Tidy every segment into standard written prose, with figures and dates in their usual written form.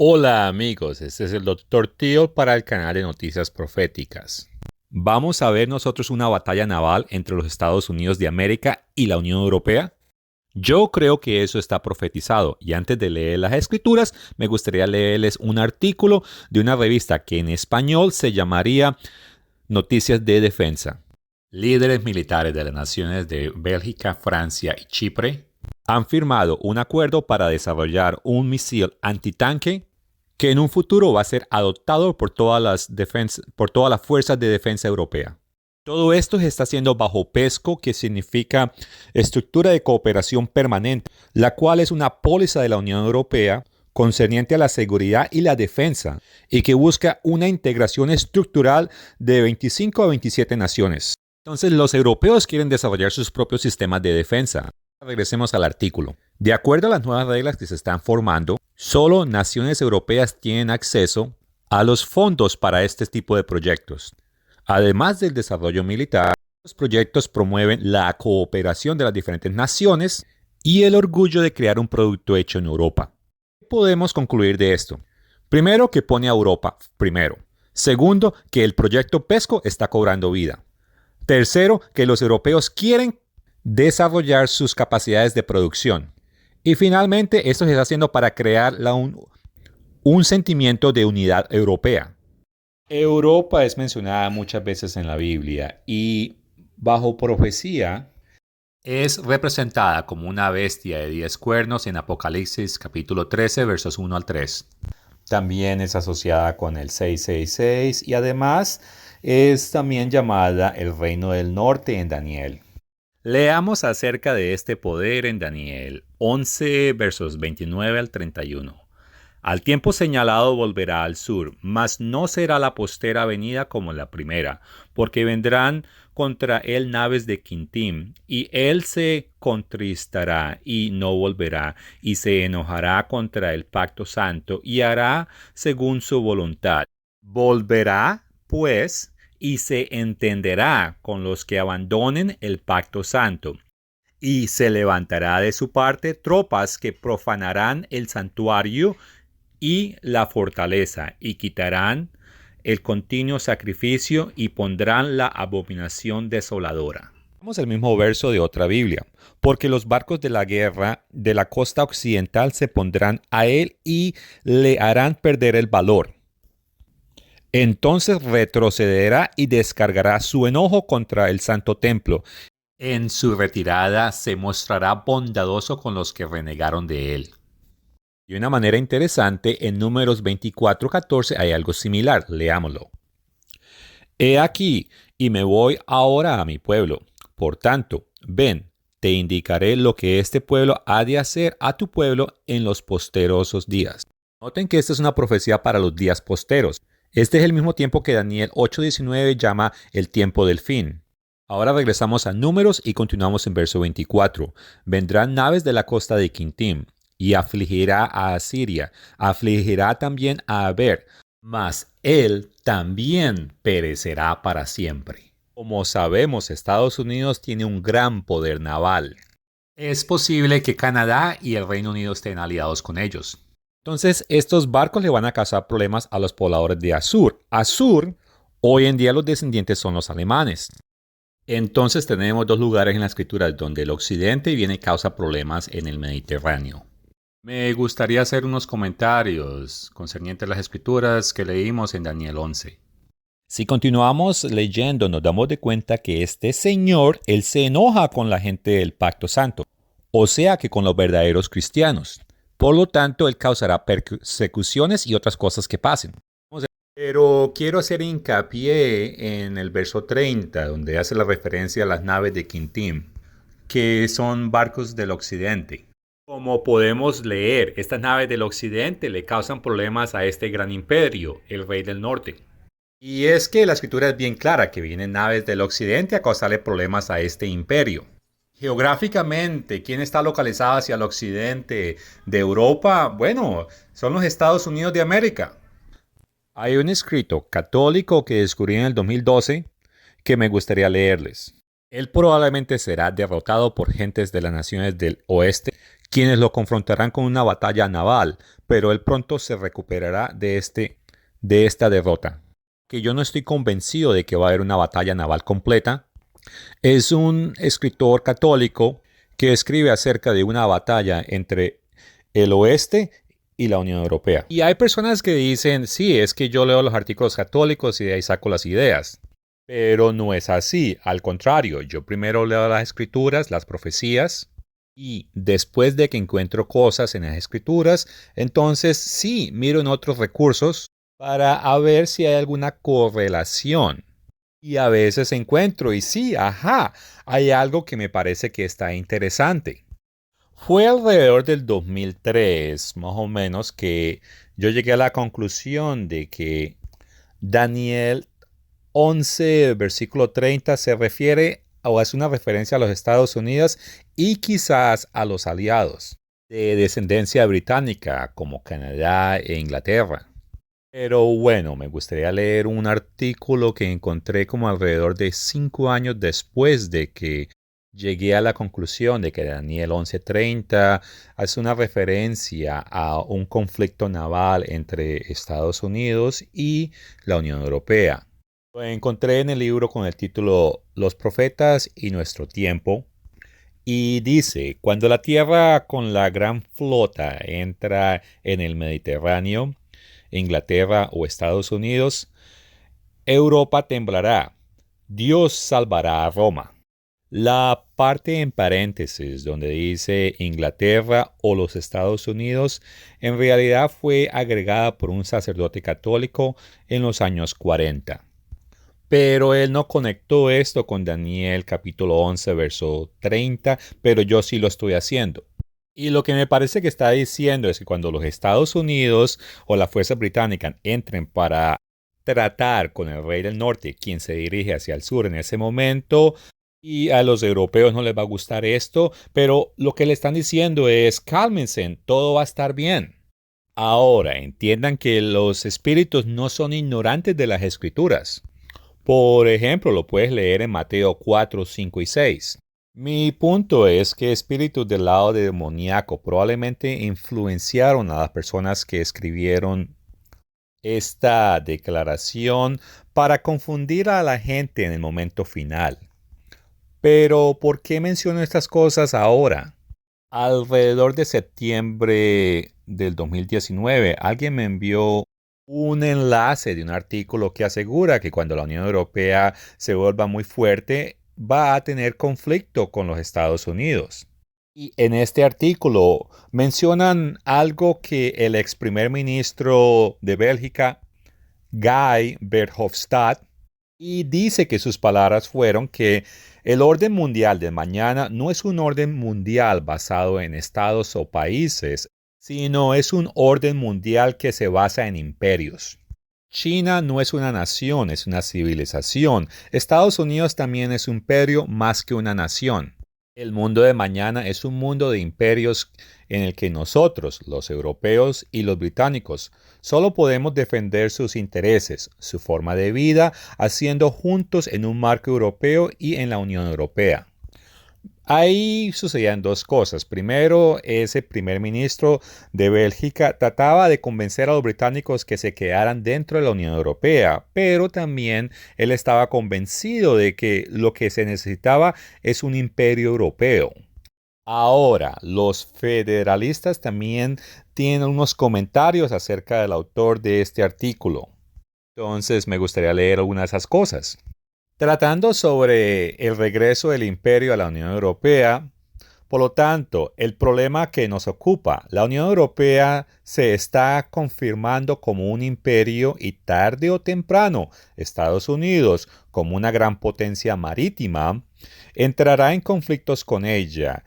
Hola amigos, este es el Dr. Tío para el canal de Noticias Proféticas. ¿Vamos a ver nosotros una batalla naval entre los Estados Unidos de América y la Unión Europea? Yo creo que eso está profetizado y antes de leer las escrituras me gustaría leerles un artículo de una revista que en español se llamaría Noticias de Defensa. Líderes militares de las naciones de Bélgica, Francia y Chipre han firmado un acuerdo para desarrollar un misil antitanque que en un futuro va a ser adoptado por todas las fuerzas de defensa europea. Todo esto se está haciendo bajo PESCO, que significa Estructura de Cooperación Permanente, la cual es una póliza de la Unión Europea concerniente a la seguridad y la defensa, y que busca una integración estructural de 25 a 27 naciones. Entonces, los europeos quieren desarrollar sus propios sistemas de defensa. Regresemos al artículo. De acuerdo a las nuevas reglas que se están formando, solo naciones europeas tienen acceso a los fondos para este tipo de proyectos. Además del desarrollo militar, los proyectos promueven la cooperación de las diferentes naciones y el orgullo de crear un producto hecho en Europa. ¿Qué podemos concluir de esto? Primero, que pone a Europa primero. Segundo, que el proyecto PESCO está cobrando vida. Tercero, que los europeos quieren desarrollar sus capacidades de producción. Y finalmente, esto se está haciendo para crear un sentimiento de unidad europea. Europa es mencionada muchas veces en la Biblia y bajo profecía es representada como una bestia de 10 cuernos en Apocalipsis capítulo 13 versos 1 al 3. También es asociada con el 666 y además es también llamada el Reino del Norte en Daniel. Leamos acerca de este poder en Daniel 11 versos 29 al 31. Al tiempo señalado volverá al sur, mas no será la postera venida como la primera, porque vendrán contra él naves de Quintim, y él se contristará y no volverá, y se enojará contra el pacto santo, y hará según su voluntad. Volverá, pues, y se entenderá con los que abandonen el pacto santo. Y se levantará de su parte tropas que profanarán el santuario y la fortaleza, y quitarán el continuo sacrificio y pondrán la abominación desoladora. Vamos al mismo verso de otra Biblia. Porque los barcos de la guerra de la costa occidental se pondrán a él y le harán perder el valor. Entonces retrocederá y descargará su enojo contra el santo templo. En su retirada se mostrará bondadoso con los que renegaron de él. De una manera interesante, en Números 24:14 hay algo similar. Leámoslo. He aquí, y me voy ahora a mi pueblo. Por tanto, ven, te indicaré lo que este pueblo ha de hacer a tu pueblo en los posterosos días. Noten que esta es una profecía para los días posteros. Este es el mismo tiempo que Daniel 8:19 llama el tiempo del fin. Ahora regresamos a Números y continuamos en verso 24. Vendrán naves de la costa de Quintim, y afligirá a Asiria, afligirá también a Aber, mas él también perecerá para siempre. Como sabemos, Estados Unidos tiene un gran poder naval. Es posible que Canadá y el Reino Unido estén aliados con ellos. Entonces, estos barcos le van a causar problemas a los pobladores de Asur. Asur, hoy en día los descendientes son los alemanes. Entonces tenemos dos lugares en la escritura donde el occidente viene y causa problemas en el Mediterráneo. Me gustaría hacer unos comentarios concernientes a las escrituras que leímos en Daniel 11. Si continuamos leyendo, nos damos de cuenta que este señor, él se enoja con la gente del pacto santo, o sea que con los verdaderos cristianos. Por lo tanto, él causará persecuciones y otras cosas que pasen. Pero quiero hacer hincapié en el verso 30, donde hace la referencia a las naves de Quintim, que son barcos del occidente. Como podemos leer, estas naves del occidente le causan problemas a este gran imperio, el rey del norte. Y es que la escritura es bien clara que vienen naves del occidente a causarle problemas a este imperio. Geográficamente, ¿quién está localizado hacia el occidente de Europa? Bueno, son los Estados Unidos de América. Hay un escrito católico que descubrí en el 2012 que me gustaría leerles. Él probablemente será derrotado por gentes de las naciones del oeste, quienes lo confrontarán con una batalla naval, pero él pronto se recuperará de esta derrota. Que yo no estoy convencido de que va a haber una batalla naval completa. Es un escritor católico que escribe acerca de una batalla entre el oeste y la Unión Europea. Y hay personas que dicen, sí, es que yo leo los artículos católicos y de ahí saco las ideas. Pero no es así, al contrario, yo primero leo las escrituras, las profecías, y después de que encuentro cosas en las escrituras, entonces sí, miro en otros recursos para ver si hay alguna correlación. Y a veces encuentro y sí, ajá, hay algo que me parece que está interesante. Fue alrededor del 2003, más o menos, que yo llegué a la conclusión de que Daniel 11, versículo 30, se refiere o hace una referencia a los Estados Unidos y quizás a los aliados de descendencia británica como Canadá e Inglaterra. Pero bueno, me gustaría leer un artículo que encontré como alrededor de 5 años después de que llegué a la conclusión de que Daniel 11:30 hace una referencia a un conflicto naval entre Estados Unidos y la Unión Europea. Lo encontré en el libro con el título Los profetas y nuestro tiempo. Y dice, cuando la tierra con la gran flota entra en el Mediterráneo, Inglaterra o Estados Unidos, Europa temblará. Dios salvará a Roma. La parte en paréntesis donde dice Inglaterra o los Estados Unidos en realidad fue agregada por un sacerdote católico en los años 40. Pero él no conectó esto con Daniel capítulo 11, verso 30, pero yo sí lo estoy haciendo. Y lo que me parece que está diciendo es que cuando los Estados Unidos o la fuerza británica entren para tratar con el rey del norte, quien se dirige hacia el sur en ese momento, y a los europeos no les va a gustar esto, pero lo que le están diciendo es cálmense, todo va a estar bien. Ahora, entiendan que los espíritus no son ignorantes de las escrituras. Por ejemplo, lo puedes leer en Mateo 4, 5 y 6. Mi punto es que espíritus del lado demoníaco probablemente influenciaron a las personas que escribieron esta declaración para confundir a la gente en el momento final. Pero, ¿por qué menciono estas cosas ahora? Alrededor de septiembre del 2019, alguien me envió un enlace de un artículo que asegura que cuando la Unión Europea se vuelva muy fuerte, va a tener conflicto con los Estados Unidos. Y en este artículo mencionan algo que el ex primer ministro de Bélgica, Guy Verhofstadt, y dice que sus palabras fueron que el orden mundial de mañana no es un orden mundial basado en estados o países, sino es un orden mundial que se basa en imperios. China no es una nación, es una civilización. Estados Unidos también es un imperio más que una nación. El mundo de mañana es un mundo de imperios en el que nosotros, los europeos y los británicos, solo podemos defender sus intereses, su forma de vida, haciendo juntos en un marco europeo y en la Unión Europea. Ahí sucedían dos cosas. Primero, ese primer ministro de Bélgica trataba de convencer a los británicos que se quedaran dentro de la Unión Europea, pero también él estaba convencido de que lo que se necesitaba es un imperio europeo. Ahora, los federalistas también tienen unos comentarios acerca del autor de este artículo. Entonces, me gustaría leer algunas de esas cosas. Tratando sobre el regreso del imperio a la Unión Europea, por lo tanto, el problema que nos ocupa, la Unión Europea se está confirmando como un imperio y tarde o temprano Estados Unidos, como una gran potencia marítima, entrará en conflictos con ella.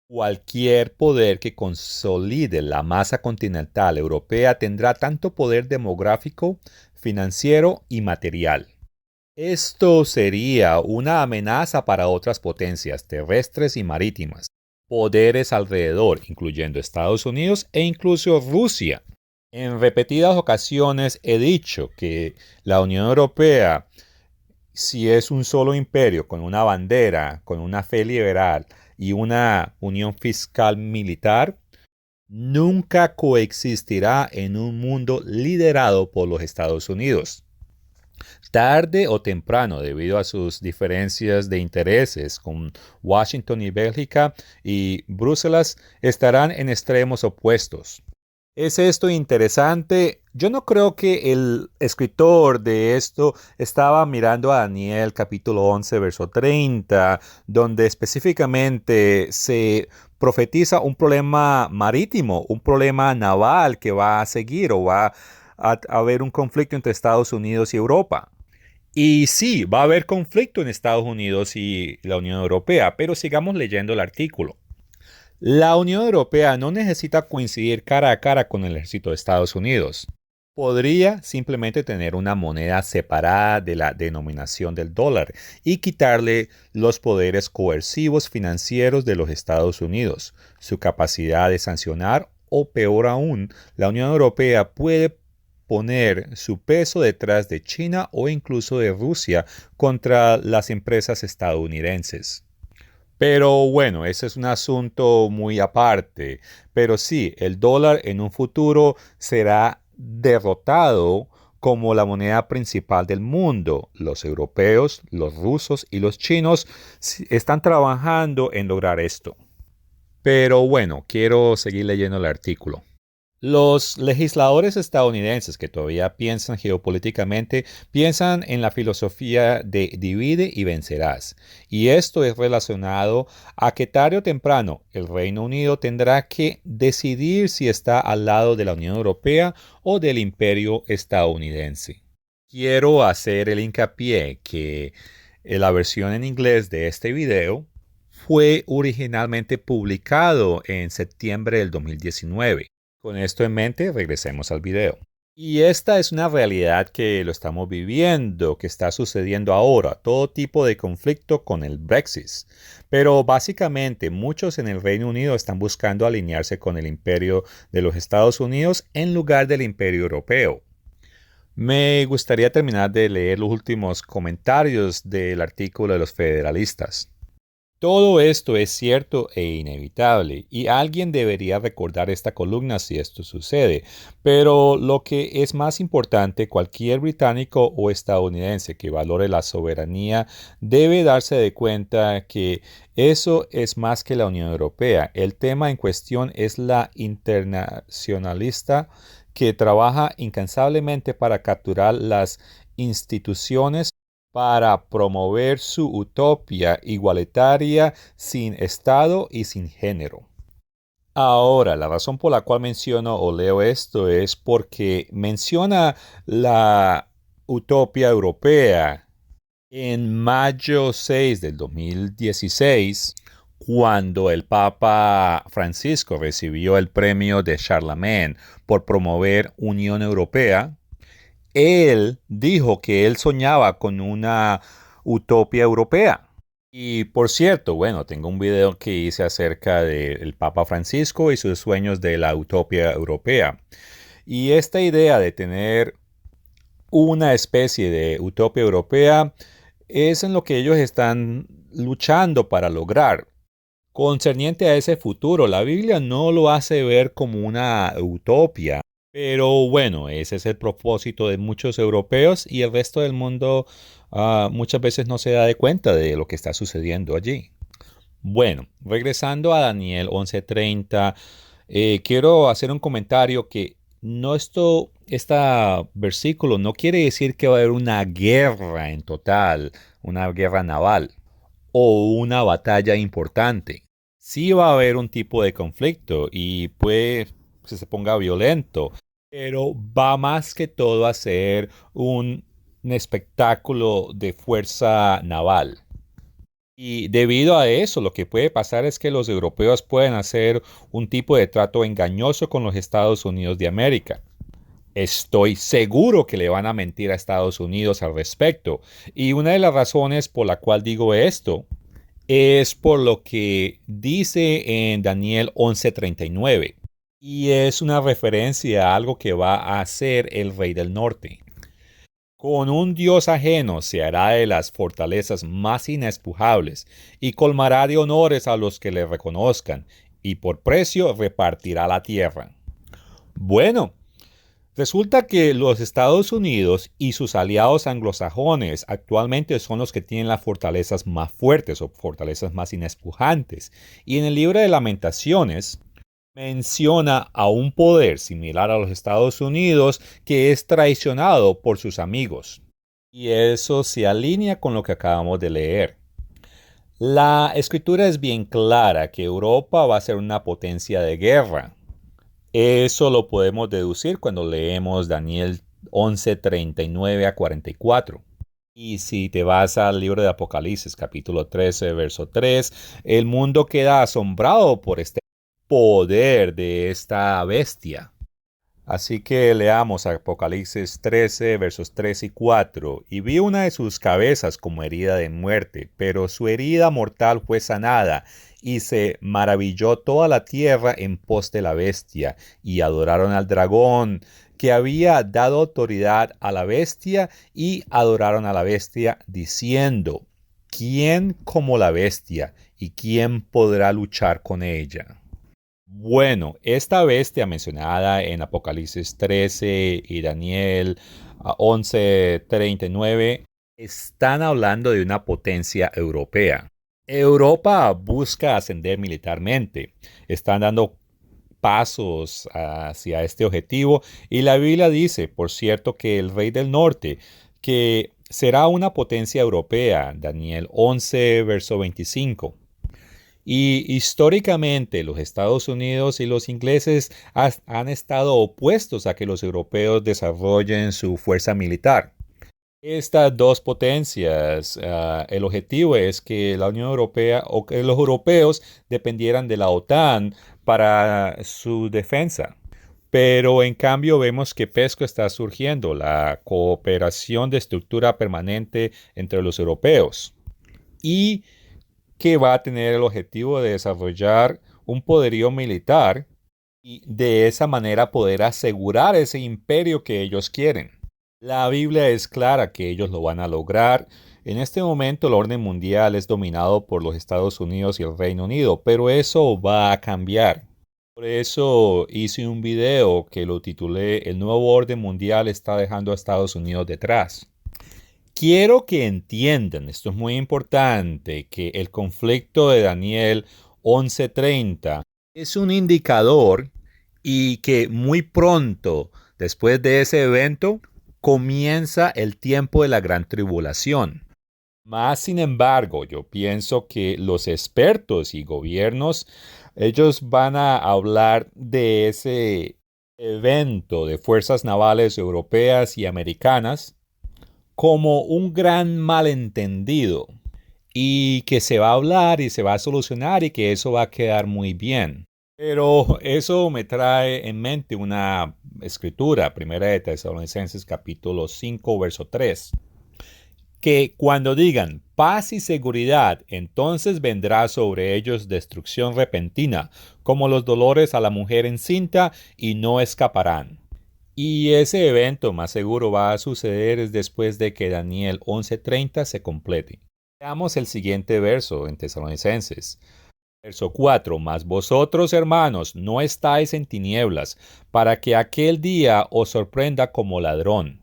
Cualquier poder que consolide la masa continental europea tendrá tanto poder demográfico, financiero y material. Esto sería una amenaza para otras potencias terrestres y marítimas, poderes alrededor, incluyendo Estados Unidos e incluso Rusia. En repetidas ocasiones he dicho que la Unión Europea Si es un solo imperio con una bandera, con una fe liberal y una unión fiscal militar, nunca coexistirá en un mundo liderado por los Estados Unidos. Tarde o temprano, debido a sus diferencias de intereses con Washington y Bélgica y Bruselas, estarán en extremos opuestos. ¿Es esto interesante? Yo no creo que el escritor de esto estaba mirando a Daniel capítulo 11, verso 30, donde específicamente se profetiza un problema marítimo, un problema naval que va a seguir o va a haber un conflicto entre Estados Unidos y Europa. Y sí, va a haber conflicto en Estados Unidos y la Unión Europea, pero sigamos leyendo el artículo. La Unión Europea no necesita coincidir cara a cara con el ejército de Estados Unidos. Podría simplemente tener una moneda separada de la denominación del dólar y quitarle los poderes coercivos financieros de los Estados Unidos, su capacidad de sancionar o, peor aún, la Unión Europea puede poner su peso detrás de China o incluso de Rusia contra las empresas estadounidenses. Pero bueno, ese es un asunto muy aparte. Pero sí, el dólar en un futuro será derrotado como la moneda principal del mundo. Los europeos, los rusos y los chinos están trabajando en lograr esto. Pero bueno, quiero seguir leyendo el artículo. Los legisladores estadounidenses que todavía piensan geopolíticamente piensan en la filosofía de divide y vencerás. Y esto es relacionado a que tarde o temprano el Reino Unido tendrá que decidir si está al lado de la Unión Europea o del imperio estadounidense. Quiero hacer el hincapié que la versión en inglés de este video fue originalmente publicado en septiembre del 2019. Con esto en mente, regresemos al video. Y esta es una realidad que lo estamos viviendo, que está sucediendo ahora, todo tipo de conflicto con el Brexit. Pero básicamente muchos en el Reino Unido están buscando alinearse con el imperio de los Estados Unidos en lugar del imperio europeo. Me gustaría terminar de leer los últimos comentarios del artículo de los federalistas. Todo esto es cierto e inevitable, y alguien debería recordar esta columna si esto sucede, pero lo que es más importante, cualquier británico o estadounidense que valore la soberanía debe darse de cuenta que eso es más que la Unión Europea. El tema en cuestión es la internacionalista que trabaja incansablemente para capturar las instituciones para promover su utopía igualitaria sin Estado y sin género. Ahora, la razón por la cual menciono o leo esto es porque menciona la utopía europea en mayo 6 del 2016, cuando el Papa Francisco recibió el premio de Charlemagne por promover Unión Europea. Él dijo que él soñaba con una utopía europea. Y por cierto, bueno, tengo un video que hice acerca del Papa Francisco y sus sueños de la utopía europea. Y esta idea de tener una especie de utopía europea es en lo que ellos están luchando para lograr. Concerniente a ese futuro, la Biblia no lo hace ver como una utopía. Pero bueno, ese es el propósito de muchos europeos y el resto del mundo muchas veces no se da de cuenta de lo que está sucediendo allí. Bueno, regresando a Daniel 11:30, quiero hacer un comentario que este versículo no quiere decir que va a haber una guerra en total, una guerra naval o una batalla importante. Sí va a haber un tipo de conflicto y puede que se ponga violento, pero va más que todo a ser un espectáculo de fuerza naval. Y debido a eso, lo que puede pasar es que los europeos pueden hacer un tipo de trato engañoso con los Estados Unidos de América. Estoy seguro que le van a mentir a Estados Unidos al respecto. Y una de las razones por la cual digo esto es por lo que dice en Daniel 11:39. Y es una referencia a algo que va a hacer el rey del norte. Con un Dios ajeno se hará de las fortalezas más inespujables, y colmará de honores a los que le reconozcan, y por precio repartirá la tierra. Bueno, resulta que los Estados Unidos y sus aliados anglosajones actualmente son los que tienen las fortalezas más fuertes o fortalezas más inespujantes. Y en el libro de Lamentaciones menciona a un poder similar a los Estados Unidos que es traicionado por sus amigos. Y eso se alinea con lo que acabamos de leer. La escritura es bien clara que Europa va a ser una potencia de guerra. Eso lo podemos deducir cuando leemos Daniel 11:39 a 44. Y si te vas al libro de Apocalipsis, capítulo 13, verso 3, el mundo queda asombrado por este poder de esta bestia. Así que leamos Apocalipsis 13, versos 3 y 4. Y vi una de sus cabezas como herida de muerte, pero su herida mortal fue sanada, y se maravilló toda la tierra en pos de la bestia, y adoraron al dragón, que había dado autoridad a la bestia, y adoraron a la bestia, diciendo, ¿quién como la bestia? ¿Y quién podrá luchar con ella? Bueno, esta bestia mencionada en Apocalipsis 13 y Daniel 11:39 están hablando de una potencia europea. Europa busca ascender militarmente. Están dando pasos hacia este objetivo y la Biblia dice, por cierto, que el rey del norte, que será una potencia europea, Daniel 11, verso 25. Y históricamente los Estados Unidos y los ingleses han estado opuestos a que los europeos desarrollen su fuerza militar. Estas dos potencias, el objetivo es que la Unión Europea o que los europeos dependieran de la OTAN para su defensa. Pero en cambio vemos que PESCO está surgiendo, la cooperación de estructura permanente entre los europeos. Y que va a tener el objetivo de desarrollar un poderío militar y de esa manera poder asegurar ese imperio que ellos quieren. La Biblia es clara que ellos lo van a lograr. En este momento el orden mundial es dominado por los Estados Unidos y el Reino Unido, pero eso va a cambiar. Por eso hice un video que lo titulé El nuevo orden mundial está dejando a Estados Unidos detrás. Quiero que entiendan, esto es muy importante, que el conflicto de Daniel 11:30 es un indicador y que muy pronto, después de ese evento, comienza el tiempo de la gran tribulación. Más sin embargo, yo pienso que los expertos y gobiernos, ellos van a hablar de ese evento de fuerzas navales europeas y americanas como un gran malentendido y que se va a hablar y se va a solucionar y que eso va a quedar muy bien. Pero eso me trae en mente una escritura, primera de Tesalonicenses capítulo 5, verso 3, que cuando digan paz y seguridad, entonces vendrá sobre ellos destrucción repentina, como los dolores a la mujer encinta, y no escaparán. Y ese evento más seguro va a suceder después de que Daniel 11:30 se complete. Veamos el siguiente verso en Tesalonicenses. Verso 4. Mas vosotros, hermanos, no estáis en tinieblas, para que aquel día os sorprenda como ladrón.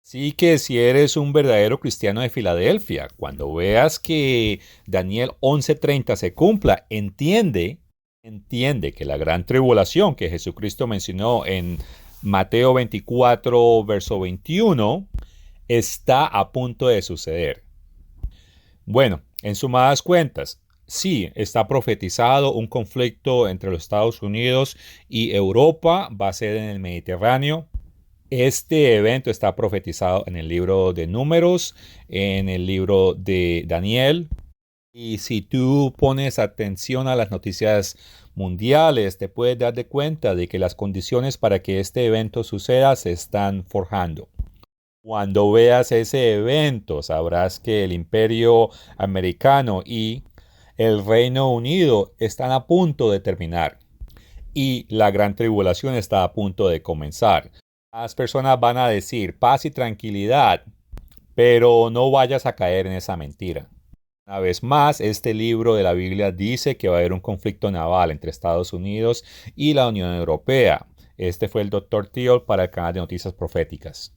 Así que si eres un verdadero cristiano de Filadelfia, cuando veas que Daniel 11:30 se cumpla, entiende que la gran tribulación que Jesucristo mencionó en Mateo 24, verso 21, está a punto de suceder. Bueno, en sumadas cuentas, sí, está profetizado un conflicto entre los Estados Unidos y Europa, va a ser en el Mediterráneo. Este evento está profetizado en el libro de Números, en el libro de Daniel. Y si tú pones atención a las noticias mundiales, te puedes dar de cuenta de que las condiciones para que este evento suceda se están forjando. Cuando veas ese evento, sabrás que el imperio americano y el Reino Unido están a punto de terminar y la gran tribulación está a punto de comenzar. Las personas van a decir paz y tranquilidad, Pero no vayas a caer en esa mentira. Una vez más, este libro de la Biblia dice que va a haber un conflicto naval entre Estados Unidos y la Unión Europea. Este fue el Dr. Teal para el canal de Noticias Proféticas.